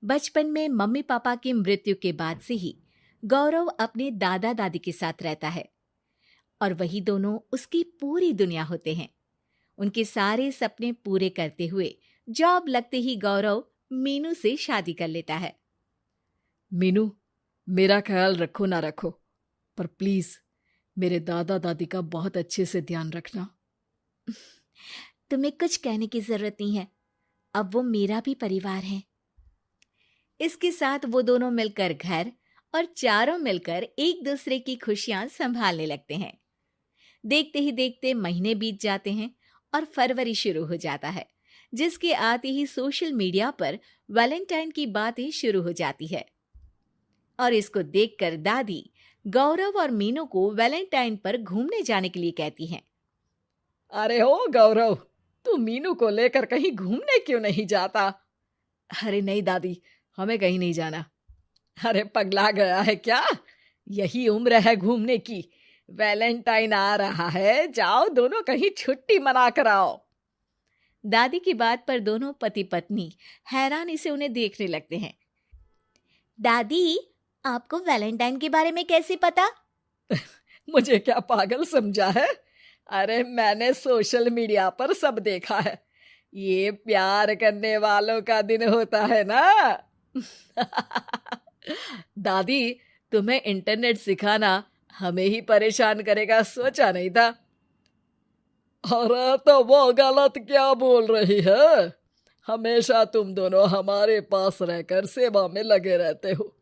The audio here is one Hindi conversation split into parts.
बचपन में मम्मी पापा की मृत्यु के बाद से ही गौरव अपने दादा दादी के साथ रहता है और वही दोनों उसकी पूरी दुनिया होते हैं। उनके सारे सपने पूरे करते हुए जॉब लगते ही गौरव मीनू से शादी कर लेता है। मीनू, मेरा ख्याल रखो ना रखो, पर प्लीज मेरे दादा दादी का बहुत अच्छे से ध्यान रखना। तुम्हें कुछ कहने की जरूरत नहीं है, अब वो मेरा भी परिवार है। इसके साथ वो दोनों मिलकर घर और चारों मिलकर एक दूसरे की खुशियां संभालने लगते हैं। देखते ही देखते महीने बीत जाते हैं और फरवरी शुरू हो जाता है, जिसके आते ही सोशल मीडिया पर वैलेंटाइन की बातें शुरू हो जाती है। और इसको देखकर दादी गौरव और मीनू को वैलेंटाइन पर घूमने जाने के लिए कहती हैं। अरे हो गौरव, तू मीनू को लेकर कहीं घूमने क्यों नहीं जाता? अरे नहीं दादी, हमें कहीं नहीं जाना। अरे पगला गया है क्या? यही उम्र है घूमने की। वैलेंटाइन आ रहा है, जाओ दोनों कहीं छुट्टी मना कर आओ। दादी की बात पर दोनों पति पत्नी हैरानी से उन्हें देखने लगते हैं। दादी, आपको वैलेंटाइन के बारे में कैसे पता? मुझे क्या पागल समझा है? अरे मैंने सोशल मीडिया पर सब देखा है। ये प्यार करने वालों का दिन होता है ना। दादी, तुम्हें इंटरनेट सिखाना हमें ही परेशान करेगा, सोचा नहीं था। अरे तो वो गलत क्या बोल रही है? हमेशा तुम दोनों हमारे पास रहकर सेवा में लगे रहते हो।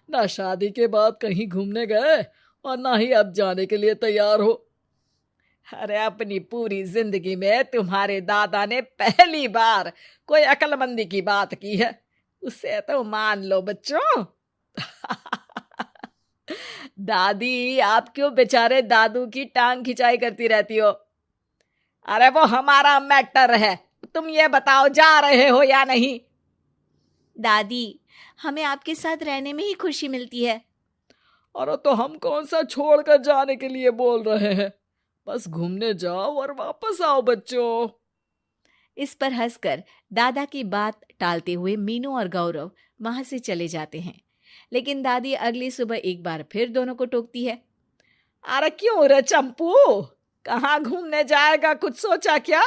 ना शादी के बाद कहीं घूमने गए और ना ही अब जाने के लिए तैयार हो। अरे अपनी पूरी जिंदगी में तुम्हारे दादा ने पहली बार कोई अक्लमंदी की बात की है, उसे तो मान लो बच्चों। दादी, आप क्यों बेचारे दादू की टांग खिंचाई करती रहती हो? अरे वो हमारा मैटर है, तुम ये बताओ जा रहे हो या नहीं? दादी, हमें आपके साथ रहने में ही खुशी मिलती है। अरे तो हम कौन सा छोड़कर जाने के लिए बोल रहे हैं? बस घूमने जाओ और वापस आओ बच्चों। इस पर हंसकर दादा की बात टालते हुए मीनू और गौरव वहां से चले जाते हैं। लेकिन दादी अगली सुबह एक बार फिर दोनों को टोकती है। अरे क्यों रे चंपू, कहाँ घूमने जाएगा, कुछ सोचा क्या?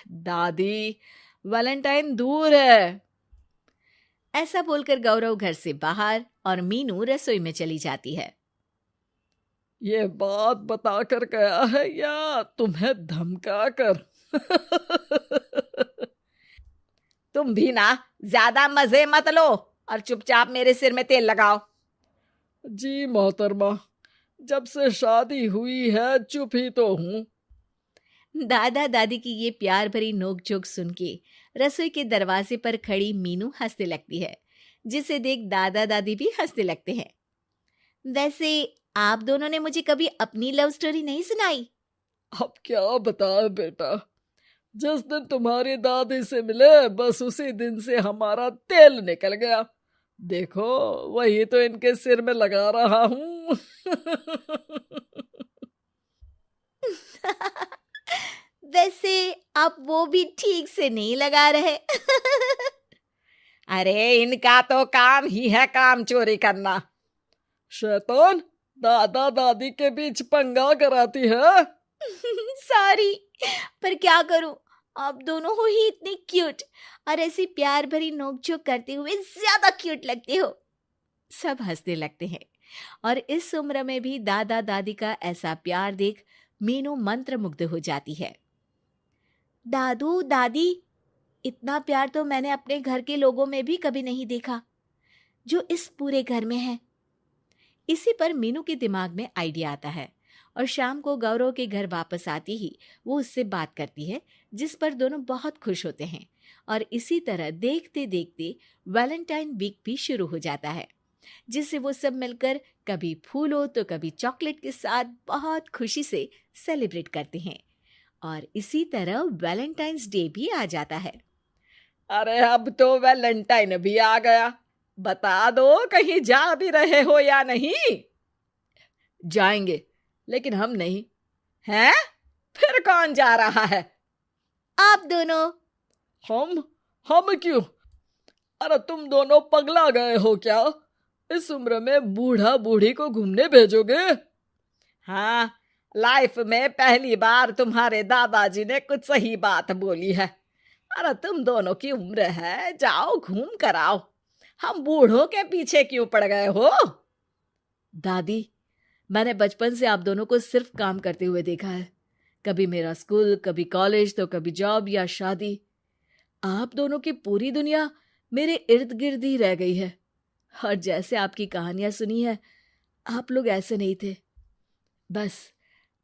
दादी, वैलेंटाइन दूर है। ऐसा बोलकर गौरव घर से बाहर और मीनू रसोई में चली जाती है। ये बात बता कर गया है या तुम्हें धमका कर? तुम भी ना ज्यादा मजे मत लो और चुपचाप मेरे सिर में तेल लगाओ। जी मोहतरमा, जब से शादी हुई है चुप ही तो हूँ। दादा दादी की ये प्यार भरी नोकझोंक सुन के रसोई के दरवाजे पर खड़ी मीनू हंसने लगती है, जिसे देख दादा दादी भी हंसने लगते हैं। वैसे आप दोनों ने मुझे कभी अपनी लव स्टोरी नहीं सुनाई। अब क्या बताए बेटा, जिस दिन तुम्हारी दादी से मिले बस उसी दिन से हमारा तेल निकल गया। देखो वही तो इनके सिर में लगा रहा हूँ। वैसे आप वो भी ठीक से नहीं लगा रहे। अरे इनका तो काम ही है काम चोरी करना। शैतान, दादा दादी के बीच पंगा कराती है। सॉरी, पर क्या करूं, आप दोनों हो ही इतने क्यूट और ऐसी प्यार भरी नोकझोंक करते हुए ज्यादा क्यूट लगते हो। सब हंसने लगते हैं और इस उम्र में भी दादा दादी का ऐसा प्यार देख मीनू मंत्रमुग्ध हो जाती है। दादू दादी, इतना प्यार तो मैंने अपने घर के लोगों में भी कभी नहीं देखा जो इस पूरे घर में है। इसी पर मीनू के दिमाग में आइडिया आता है और शाम को गौरव के घर वापस आती ही वो उससे बात करती है, जिस पर दोनों बहुत खुश होते हैं। और इसी तरह देखते देखते वैलेंटाइन वीक भी शुरू हो जाता है, जिसे वो सब मिलकर कभी फूलों तो कभी चॉकलेट के साथ बहुत खुशी से सेलिब्रेट करते हैं। और इसी तरह वैलेंटाइंस डे भी आ जाता है। अरे अब तो वैलेंटाइन भी आ गया, बता दो कहीं जा भी रहे हो या नहीं? जाएंगे, लेकिन हम नहीं। हैं? फिर कौन जा रहा है? आप दोनों। हम क्यों? अरे तुम दोनों पगला गए हो क्या? इस उम्र में बूढ़ा बूढ़ी को घूमने भेजोगे? हाँ, लाइफ में पहली बार तुम्हारे दादाजी ने कुछ सही बात बोली है। अरे तुम दोनों की उम्र है, जाओ घूम कर आओ। हम बूढ़ों के पीछे क्यों पड़ गए हो? दादी, मैंने बचपन से आप दोनों को सिर्फ काम करते हुए देखा है। कभी मेरा स्कूल, कभी कॉलेज, तो कभी जॉब या शादी। आप दोनों की पूरी दुनिया मेरे इर्द गिर्द ही रह गई है। और जैसे आपकी कहानियां सुनी है, आप लोग ऐसे नहीं थे। बस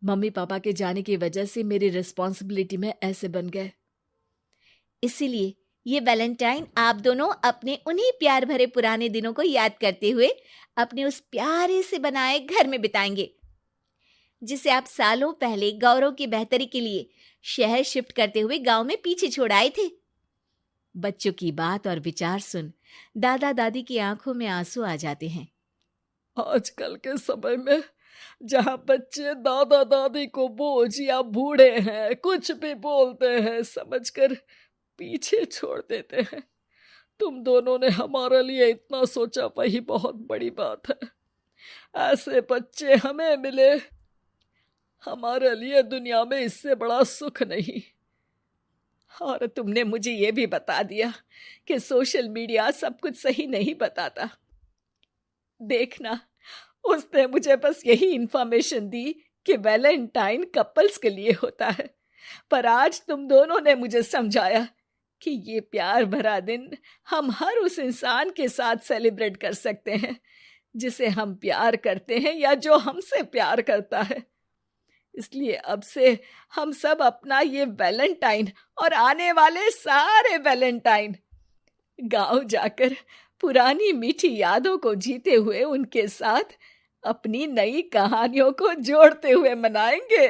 मम्मी पापा के जाने की वजह से मेरी रिस्पॉन्सिबिलिटी में ऐसे बन गए। इसीलिए ये वैलेंटाइन आप दोनों अपने उन्हीं प्यार भरे पुराने दिनों को याद करते हुए अपने उस प्यारे से बनाए घर में बिताएंगे, जिसे आप सालों पहले गौरव की बेहतरी के लिए शहर शिफ्ट करते हुए गांव में पीछे छोड़ आए थे। बच्चों की बात और विचार सुन दादा दादी की आंखों में आंसू आ जाते हैं। आजकल के समय में जहाँ बच्चे दादा दादी को बोझ या बूढ़े हैं कुछ भी बोलते हैं समझकर पीछे छोड़ देते हैं। तुम दोनों ने हमारे लिए इतना सोचा, वही बहुत बड़ी बात है। ऐसे बच्चे हमें मिले, हमारे लिए दुनिया में इससे बड़ा सुख नहीं। और तुमने मुझे ये भी बता दिया कि सोशल मीडिया सब कुछ सही नहीं बताता। देखना, उसने मुझे बस यही इंफॉर्मेशन दी कि वैलेंटाइन कपल्स के लिए होता है, पर आज तुम दोनों ने मुझे समझाया कि ये प्यार भरा दिन हम हर उस इंसान के साथ सेलिब्रेट कर सकते हैं जिसे हम प्यार करते हैं या जो हमसे प्यार करता है। इसलिए अब से हम सब अपना ये वैलेंटाइन और आने वाले सारे वैलेंटाइन गांव जाकर पुरानी मीठी यादों को जीते हुए उनके साथ अपनी नई कहानियों को जोड़ते हुए मनाएंगे।